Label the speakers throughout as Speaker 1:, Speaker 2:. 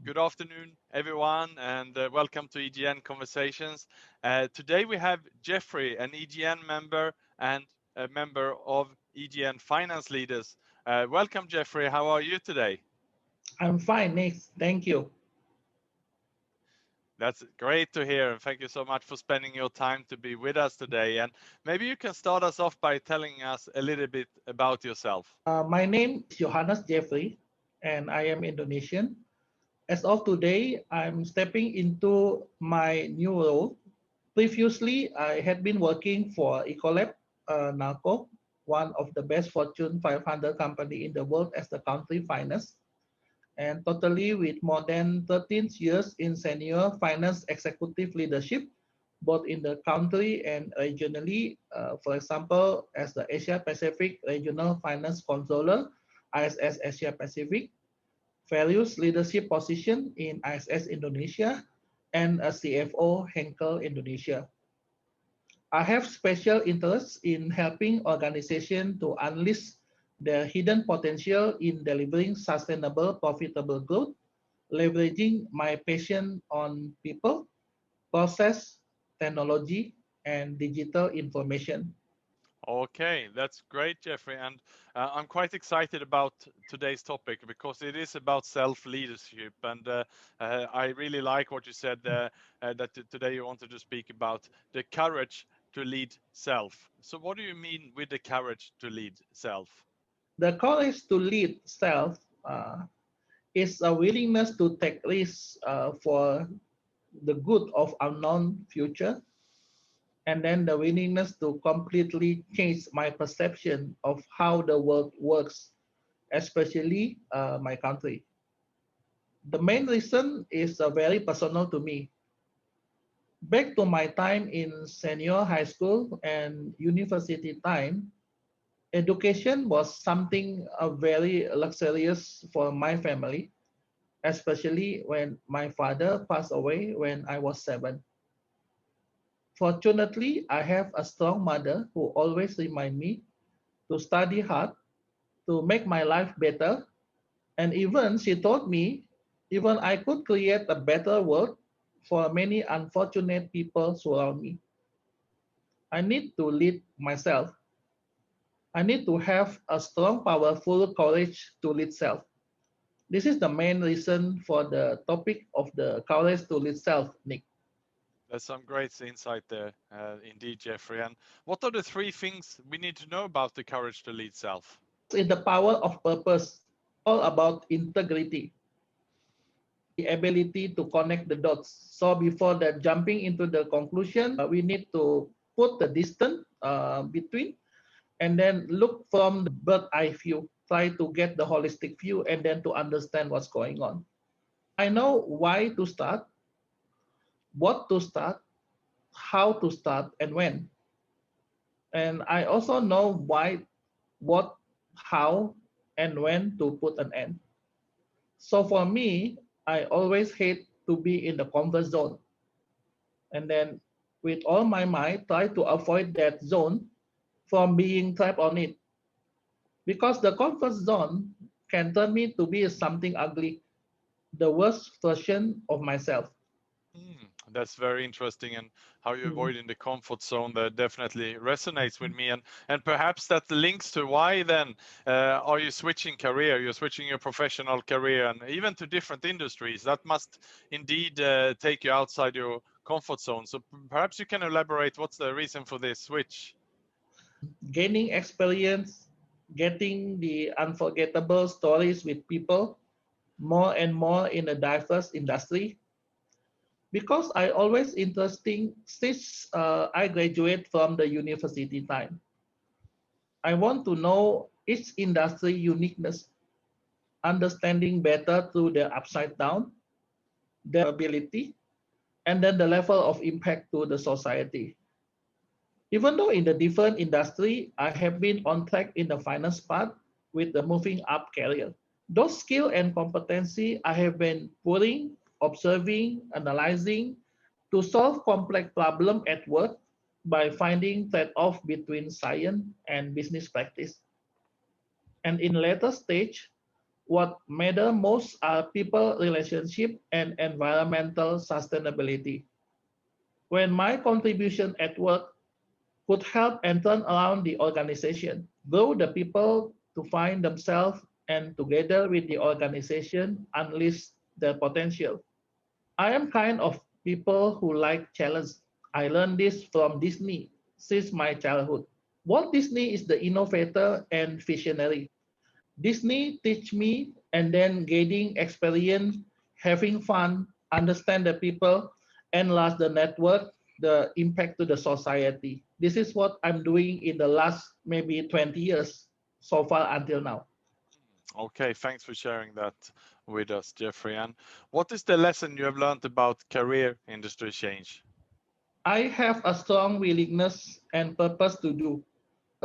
Speaker 1: Good afternoon, everyone, and welcome to EGN Conversations. Today we have Jeffrey, an EGN member and a member of EGN Finance Leaders. Welcome, Jeffrey. How are you today?
Speaker 2: I'm fine, Nick. Thank you.
Speaker 1: That's great to hear, and thank you so much for spending your time to be with us today. And maybe you can start us off by telling us a little bit about yourself.
Speaker 2: My name is Yohanes Jeffry, and I am Indonesian. As of today, I'm stepping into my new role. Previously, I had been working for Ecolab, NALCO, one of the best Fortune 500 company in the world as the country finance, and totally with more than 13 years in senior finance executive leadership, both in the country and regionally. For example, as the Asia Pacific Regional Finance Controller, ISS Asia Pacific, various leadership position in ISS Indonesia, and a CFO Henkel Indonesia. I have special interest in helping organizations to unleash their hidden potential in delivering sustainable, profitable growth, leveraging my passion on people, process, technology, and digital information.
Speaker 1: Okay, that's great, Jeffrey. And I'm quite excited about today's topic because it is about self-leadership. And I really like what you said that today you wanted to speak about the courage to lead self. So what do you mean with the courage to lead self?
Speaker 2: The courage to lead self is a willingness to take risks for the good of unknown future, and then the willingness to completely change my perception of how the world works, especially my country. The main reason is very personal to me. Back to my time in senior high school and university time, education was something very luxurious for my family, especially when my father passed away when I was 7. Fortunately, I have a strong mother who always remind me to study hard, to make my life better, and even she told me even I could create a better world for many unfortunate people surround me. I need to lead myself. I need to have a strong, powerful courage to lead self. This is the main reason for the topic of the courage to lead self, Nick.
Speaker 1: There's some great insight there, indeed, Jeffrey. And what are the three things we need to know about the courage to lead self?
Speaker 2: In the power of purpose, all about integrity, the ability to connect the dots. So before that, jumping into the conclusion, we need to put the distance between and then look from the bird eye view, try to get the holistic view and then to understand what's going on. I know why to start, what to start, how to start, and when. And I also know why, what, how, and when to put an end. So for me, I always hate to be in the comfort zone. And then with all my might, try to avoid that zone from being trapped on it. Because the comfort zone can turn me to be something ugly, the worst version of myself.
Speaker 1: That's very interesting, and how you avoid in the comfort zone that definitely resonates with me, and perhaps that links to why then are you switching career? You're switching your professional career, and even to different industries. That must indeed take you outside your comfort zone. So perhaps you can elaborate what's the reason for this switch?
Speaker 2: Gaining experience, getting the unforgettable stories with people more and more in a diverse industry. Because I always interesting since I graduate from the university time. I want to know each industry uniqueness, understanding better through the upside down, their ability, and then the level of impact to the society. Even though in the different industry, I have been on track in the finance part with the moving up career. Those skill and competency I have been putting, observing, analyzing to solve complex problem at work by finding trade-off between science and business practice. And in later stage, What matter most are people relationship and environmental sustainability. When my contribution at work could help and turn around the organization, grow the people to find themselves and together with the organization unleash their potential. I am kind of people who like challenge. I learned this from Disney since my childhood. Walt Disney is the innovator and visionary. Disney teach me and then gaining experience, having fun, understand the people, enlarge the network, the impact to the society. This is what I'm doing in the last maybe 20 years so far until now.
Speaker 1: Okay, thanks for sharing that with us, Jeffrey. And what is the lesson you have learned about career industry change?
Speaker 2: I have a strong willingness and purpose to do.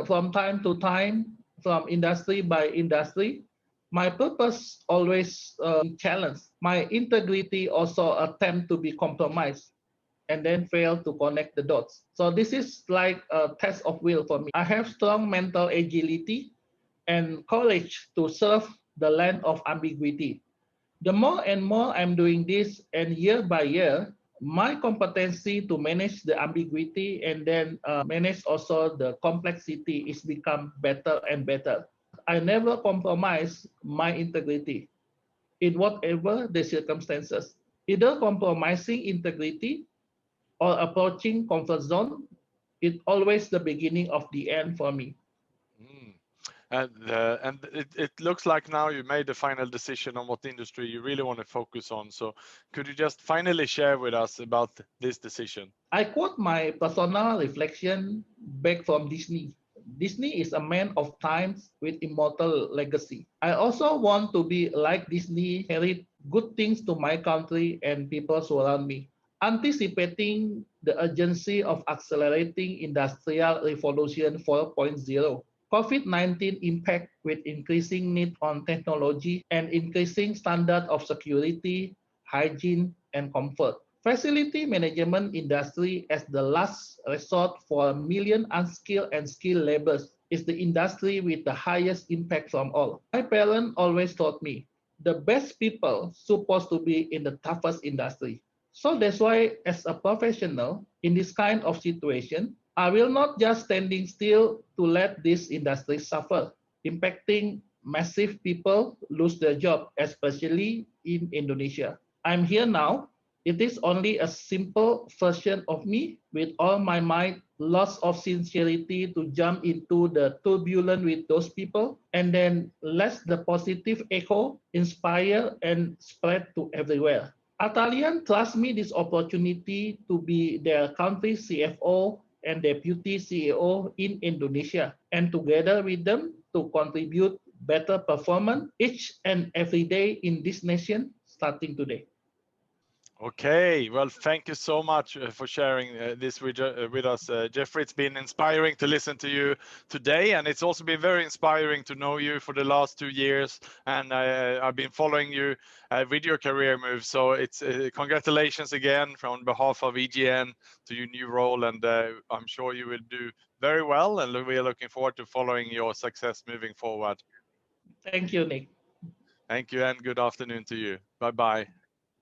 Speaker 2: From time to time, from industry by industry, my purpose always challenged. My integrity also attempt to be compromised and then fail to connect the dots. So this is like a test of will for me. I have strong mental agility and courage to serve the land of ambiguity. The more and more I'm doing this, and year by year, my competency to manage the ambiguity and then manage also the complexity is become better and better. I never compromise my integrity in whatever the circumstances. Either compromising integrity or approaching comfort zone, it's always the beginning of the end for me.
Speaker 1: Mm. And it looks like now you made the final decision on what industry you really want to focus on. So could you just finally share with us about this decision?
Speaker 2: I quote my personal reflection back from Disney. Disney is a man of times with immortal legacy. I also want to be like Disney, inherit good things to my country and people surround me. Anticipating the urgency of accelerating industrial revolution 4.0, COVID-19 impact with increasing need on technology and increasing standard of security, hygiene, and comfort. Facility management industry as the last resort for million unskilled and skilled laborers is the industry with the highest impact from all. My parents always taught me the best people supposed to be in the toughest industry. So that's why as a professional in this kind of situation, I will not just standing still to let this industry suffer, impacting massive people lose their job, especially in Indonesia. I'm here now. It is only a simple version of me with all my might, lots of sincerity to jump into the turbulence with those people, and then let the positive echo inspire and spread to everywhere. Atalian trust me this opportunity to be their country CFO and deputy CEO in Indonesia, and together with them to contribute better performance each and every day in this nation starting today.
Speaker 1: Okay, well, thank you so much for sharing this with us, Jeffrey. It's been inspiring to listen to you today, and it's also been very inspiring to know you for the last 2 years. And I've been following you with your career move. So it's congratulations again on behalf of EGN to your new role, and I'm sure you will do very well. And we are looking forward to following your success moving forward.
Speaker 2: Thank you, Nick.
Speaker 1: Thank you, and good afternoon to you. Bye-bye.